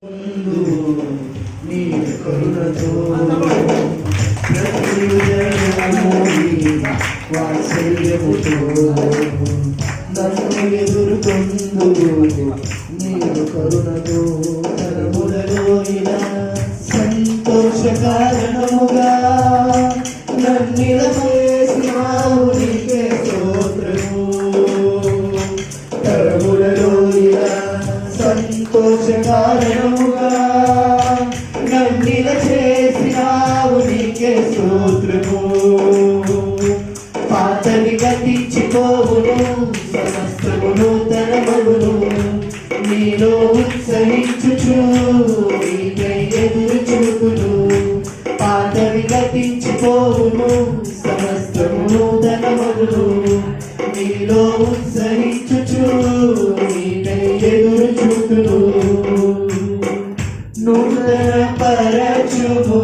నీ కరుణతో వాత్సల్యముతో నన్ను ఎదుర్కొందు నీవు కరుణతో తరములలో ఇలా సంతోష కారణముగా నన్నిలవేసినావు నీకే స్తోత్రము తరములలో ఇలా సంతోష కారణముగా నన్నిల చేసినావు నీకే స్తోత్రము పాతవి గతించిపోవును సమస్తము నూతనమగును నీలో ఉత్సహించుచు నీకై ఎదురు చూపును పాతవి గతించిపోవును సమస్తము నూతనమగును నీలో ఉత్సహించుచు నీకై ఎదురు చూపును నూతన పరచుము